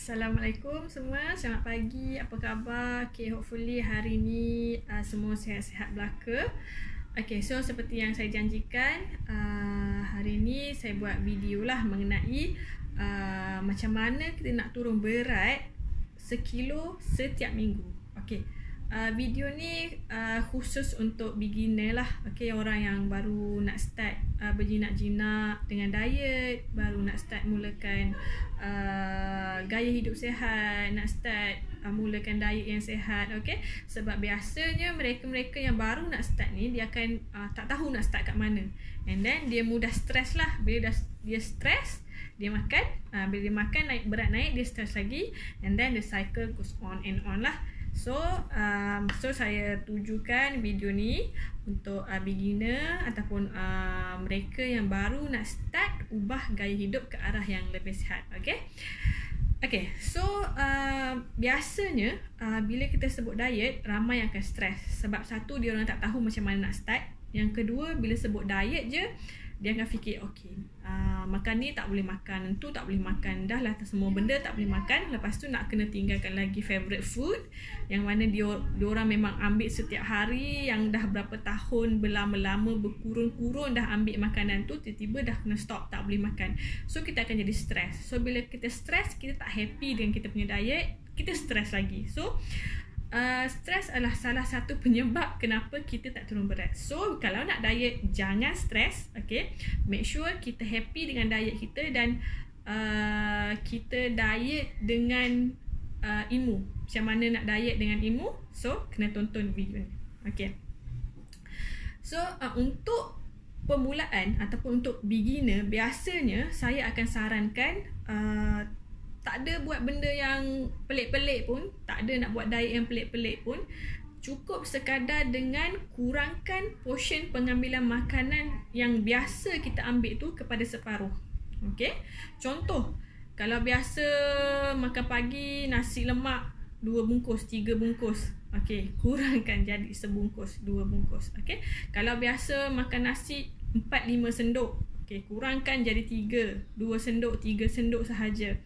Assalamualaikum semua, selamat pagi, apa khabar? Okay, hopefully hari ni semua sihat-sihat belaka. Okay, so seperti yang saya janjikan, hari ni saya buat video lah mengenai macam mana kita nak turun berat 1 kilo setiap minggu. Okay, video ni khusus untuk beginner lah. Okay, orang yang baru nak start berjinak-jinak dengan diet, baru nak start mulakan gaya hidup sihat, nak start mulakan diet yang sihat. Okay, sebab biasanya mereka-mereka yang baru nak start ni, dia akan tak tahu nak start kat mana, and then dia mudah stres lah. Bila dia stres, dia makan, bila dia makan berat naik, dia stres lagi, and then the cycle goes on and on lah. So saya tujukan video ni untuk beginner ataupun mereka yang baru nak start ubah gaya hidup ke arah yang lebih sihat. Okay, so biasanya bila kita sebut diet, ramai akan stres. Sebab satu, dia orang tak tahu macam mana nak start. Yang kedua, bila sebut diet je, dia akan fikir okay, makan ni tak boleh makan, tu tak boleh makan, dah lah semua benda tak boleh makan. Lepas tu nak kena tinggalkan lagi favourite food yang mana dia orang memang ambil setiap hari, yang dah berapa tahun berlama-lama berkurun-kurun dah ambil makanan tu, tiba-tiba dah kena stop, tak boleh makan. So kita akan jadi stres. So bila kita stres, kita tak happy dengan kita punya diet, kita stres lagi. So stres adalah salah satu penyebab kenapa kita tak turun berat. So kalau nak diet, jangan stres. Okay, make sure kita happy dengan diet kita, dan kita diet dengan ilmu. Macam mana nak diet dengan ilmu? So kena tonton video ni. Okay, so untuk permulaan ataupun untuk beginner, biasanya saya akan sarankan tak ada buat benda yang pelik-pelik pun, tak ada nak buat diet yang pelik-pelik pun. Cukup sekadar dengan kurangkan portion pengambilan makanan yang biasa kita ambil tu kepada separuh. Okay, contoh, kalau biasa makan pagi nasi lemak 2 bungkus, 3 bungkus, okay, kurangkan jadi sebungkus, 2 bungkus. Okay, kalau biasa makan nasi 4-5 sendok, okay, kurangkan jadi 2 sendok, 3 sendok sahaja.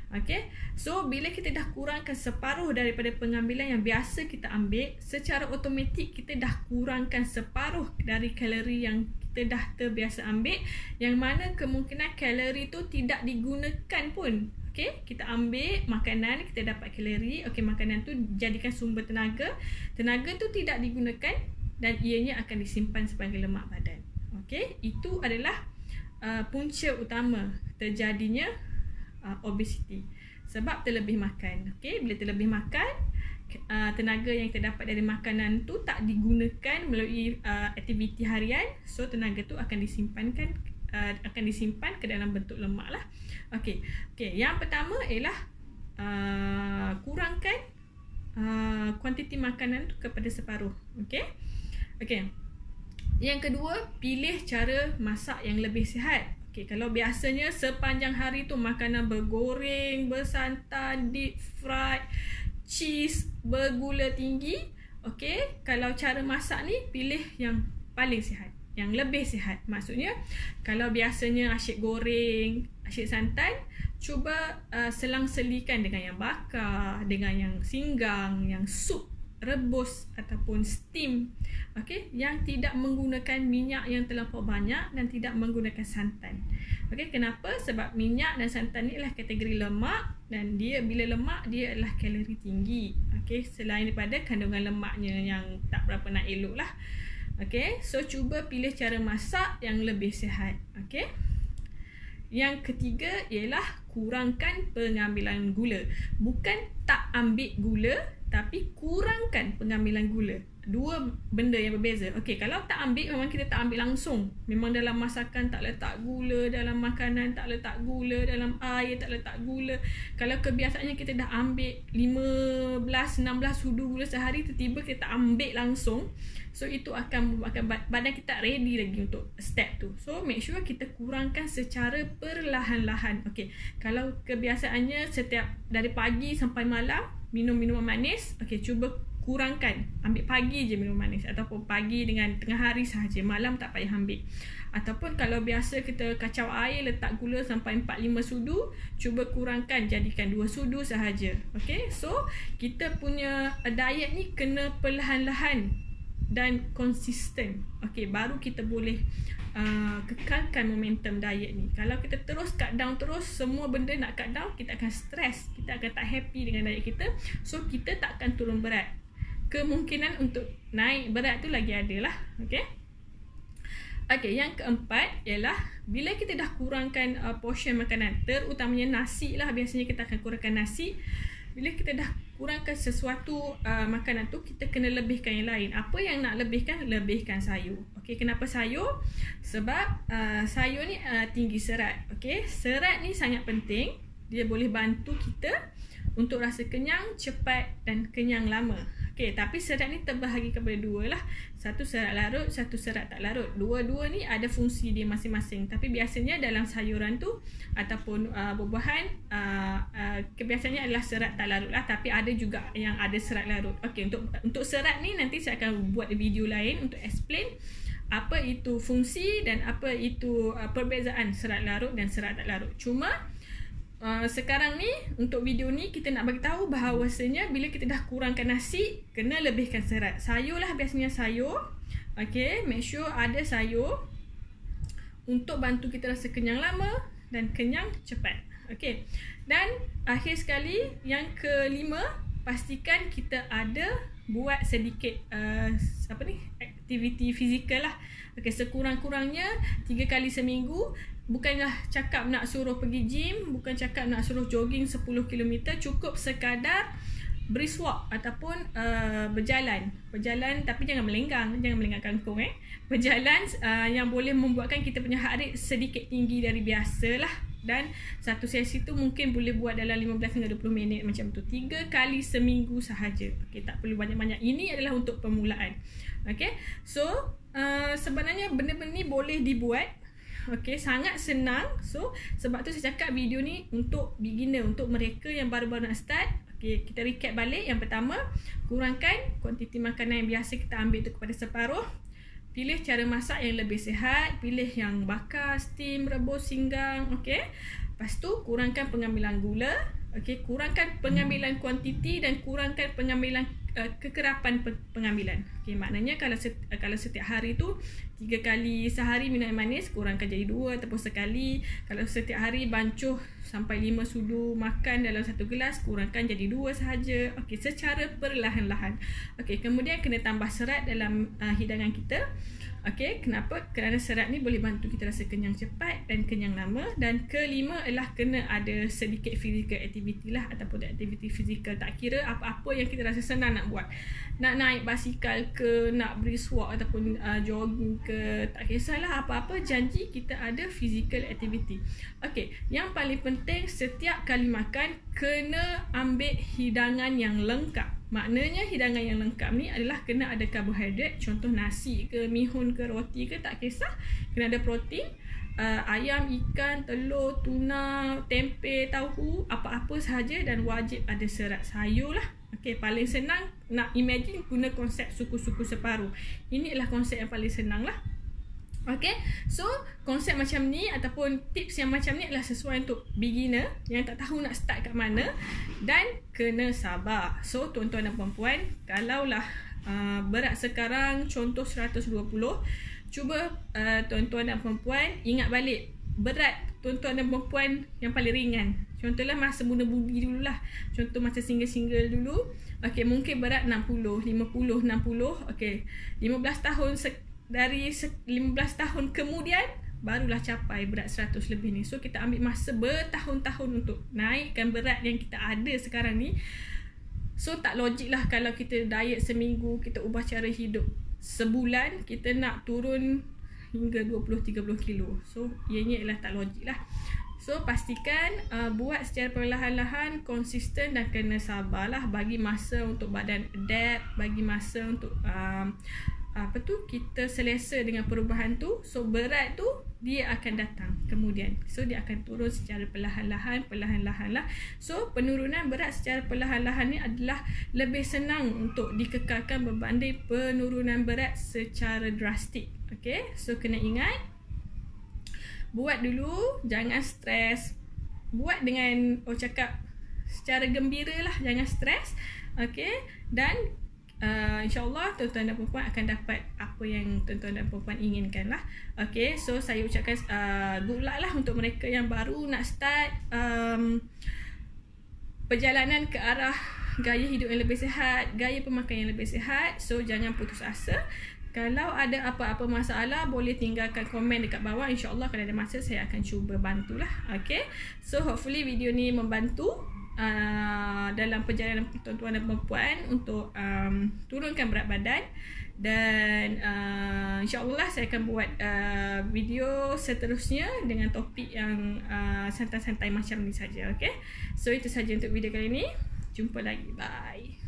Okay, so bila kita dah kurangkan separuh daripada pengambilan yang biasa kita ambil, secara automatik kita dah kurangkan separuh dari kalori yang kita dah terbiasa ambil, yang mana kemungkinan kalori tu tidak digunakan pun. Okay, kita ambil makanan, kita dapat kalori, okay, makanan tu jadikan sumber tenaga, tenaga tu tidak digunakan dan ianya akan disimpan sebagai lemak badan. Okay, itu adalah punca utama terjadinya obesity, sebab terlebih makan. Okay, bila terlebih makan, tenaga yang kita dapat dari makanan tu tak digunakan melalui aktiviti harian, so tenaga tu akan disimpan ke dalam bentuk lemak lah. Okay, yang pertama ialah kurangkan kuantiti makanan tu kepada separuh. Okay, yang kedua, pilih cara masak yang lebih sihat. Okay, kalau biasanya sepanjang hari tu makanan bergoreng, bersantan, deep fried, cheese, bergula tinggi, okay, kalau cara masak ni pilih yang paling sihat, yang lebih sihat. Maksudnya, kalau biasanya asyik goreng, asyik santan, cuba selang-selikan dengan yang bakar, dengan yang singgang, yang sup, rebus ataupun steam. Okay, yang tidak menggunakan minyak yang terlampau banyak dan tidak menggunakan santan. Okay, kenapa? Sebab minyak dan santan ni adalah kategori lemak, dan dia bila lemak, dia adalah kalori tinggi. Okay, selain daripada kandungan lemaknya yang tak berapa nak elok lah. Okay, so cuba pilih cara masak yang lebih sihat. Okay, yang ketiga ialah kurangkan pengambilan gula. Bukan tak ambil gula, tapi kurangkan pengambilan gula. Dua benda yang berbeza. Okay, kalau tak ambil, memang kita tak ambil langsung. Memang dalam masakan tak letak gula, dalam makanan tak letak gula, dalam air tak letak gula. Kalau kebiasaannya kita dah ambil 15-16 sudu gula sehari, tiba-tiba kita tak ambil langsung, so itu akan badan kita tak ready lagi untuk step tu. So make sure kita kurangkan secara perlahan-lahan. Okay, kalau kebiasaannya setiap dari pagi sampai malam minum minuman manis, okay, cuba kurangkan, ambil pagi je minum manis, ataupun pagi dengan tengah hari sahaja, malam tak payah ambil. Ataupun kalau biasa kita kacau air, letak gula sampai 4-5 sudu, cuba kurangkan, jadikan 2 sudu sahaja. Okay, so kita punya diet ni kena perlahan-lahan dan konsisten. Okay, baru kita boleh kekalkan momentum diet ni. Kalau kita terus cut down terus, semua benda nak cut down, kita akan stres, kita akan tak happy dengan diet kita. So kita tak akan turun berat. Kemungkinan untuk naik berat tu lagi ada lah. Okay, yang keempat ialah bila kita dah kurangkan portion makanan, terutamanya nasi lah, biasanya kita akan kurangkan nasi. Bila kita dah kurangkan sesuatu makanan tu, kita kena lebihkan yang lain. Apa yang nak lebihkan? Lebihkan sayur. Okay, kenapa sayur? Sebab sayur ni tinggi serat. Okay, serat ni sangat penting. Dia boleh bantu kita untuk rasa kenyang cepat dan kenyang lama. Okay, tapi serat ni terbahagi kepada dua lah. Satu serat larut, satu serat tak larut. Dua-dua ni ada fungsi dia masing-masing. Tapi biasanya dalam sayuran tu ataupun buah-buahan, kebiasaannya adalah serat tak larut lah. Tapi ada juga yang ada serat larut. Okay, untuk serat ni nanti saya akan buat video lain untuk explain apa itu fungsi dan apa itu perbezaan serat larut dan serat tak larut. Cuma sekarang ni untuk video ni kita nak bagi tahu bahawasanya bila kita dah kurangkan nasi, kena lebihkan serat. Sayur lah, biasanya sayur. Okay, make sure ada sayur untuk bantu kita rasa kenyang lama dan kenyang cepat. Okay, dan akhir sekali yang kelima, pastikan kita ada buat sedikit aktiviti fizikal lah. Okay, sekurang-kurangnya 3 kali seminggu. Bukanlah cakap nak suruh pergi gym, bukan cakap nak suruh jogging 10 km, cukup sekadar brisk walk ataupun berjalan tapi jangan melenggang kangkung. Berjalan yang boleh membuatkan kita punya heart rate sedikit tinggi dari biasa lah. Dan satu sesi tu mungkin boleh buat dalam 15 hingga 20 minit macam tu. 3 kali seminggu sahaja. Okay, tak perlu banyak-banyak. Ini adalah untuk permulaan. Okay, so sebenarnya benda-benda ni boleh dibuat. Okay, sangat senang. So sebab tu saya cakap video ni untuk beginner, untuk mereka yang baru-baru nak start. Okay, kita recap balik. Yang pertama, kurangkan kuantiti makanan yang biasa kita ambil tu kepada separuh. Pilih cara masak yang lebih sihat. Pilih yang bakar, steam, rebus, singgang. Okay, lepas tu kurangkan pengambilan gula. Okay, kurangkan pengambilan kuantiti dan kurangkan pengambilan kekerapan pengambilan. Okay, maknanya kalau setiap hari tu 3 kali sehari minum air manis, kurangkan jadi 2 ataupun sekali. Kalau setiap hari bancuh sampai 5 sudu makan dalam 1 gelas, kurangkan jadi 2 sahaja. Okay, secara perlahan-lahan. Okay, kemudian kena tambah serat dalam hidangan kita. Okay, kenapa? Kerana serat ni boleh bantu kita rasa kenyang cepat dan kenyang lama. Dan kelima adalah kena ada sedikit physical activity lah, ataupun aktiviti fizikal. Tak kira apa-apa yang kita rasa senang nak buat. Nak naik basikal ke, nak brisk walk ataupun jogging ke, tak kisahlah apa-apa, janji kita ada physical activity. Okay, yang paling penting setiap kali makan kena ambil hidangan yang lengkap. Maknanya hidangan yang lengkap ni adalah kena ada karbohidrat, contoh nasi ke, mihun ke, roti ke, tak kisah. Kena ada protein, ayam, ikan, telur, tuna, tempe, tahu, apa-apa sahaja, dan wajib ada serat. Sayur lah. Okay, paling senang nak imagine guna konsep suku-suku separuh. Ini adalah konsep yang paling senang lah. Okay, so konsep macam ni ataupun tips yang macam ni adalah sesuai untuk beginner yang tak tahu nak start kat mana dan kena sabar. So tuan-tuan dan puan-puan, kalaulah berat sekarang contoh 120, cuba tuan-tuan dan puan-puan ingat balik berat tuan-tuan dan puan-puan yang paling ringan. Contohlah masa muda budi dululah. Contoh masa single-single dulu. Okay, mungkin berat 60, 50, 60. Okay, 15 tahun dari 15 tahun kemudian barulah capai berat 100 lebih ni. So kita ambil masa bertahun-tahun untuk naikkan berat yang kita ada sekarang ni. So tak logik lah kalau kita diet seminggu, kita ubah cara hidup sebulan, kita nak turun hingga 20-30 kilo. So ianya ialah tak logik lah. So pastikan buat secara perlahan-lahan, konsisten dan kena sabarlah. Bagi masa untuk badan adapt, bagi masa untuk kita selesa dengan perubahan tu. So berat tu dia akan datang kemudian. So dia akan turun secara perlahan-lahan lah. So penurunan berat secara perlahan-lahan ni adalah lebih senang untuk dikekalkan berbanding penurunan berat secara drastik. Okay, so kena ingat, buat dulu, jangan stres. Buat dengan cakap secara gembira lah, jangan stres. Okay, dan InsyaAllah tuan-tuan dan perempuan akan dapat apa yang tuan-tuan dan perempuan inginkan lah. Okay, so saya ucapkan good luck lah untuk mereka yang baru nak start perjalanan ke arah gaya hidup yang lebih sihat, gaya pemakaian yang lebih sihat. So jangan putus asa. Kalau ada apa-apa masalah, boleh tinggalkan komen dekat bawah. InsyaAllah kalau ada masa saya akan cuba bantulah. Okay, so hopefully video ni membantu dalam perjalanan tuan-tuan dan perempuan untuk turunkan berat badan. Dan insyaAllah saya akan buat video seterusnya dengan topik yang santai-santai macam ni saja. Okay, so itu saja untuk video kali ini. Jumpa lagi, bye.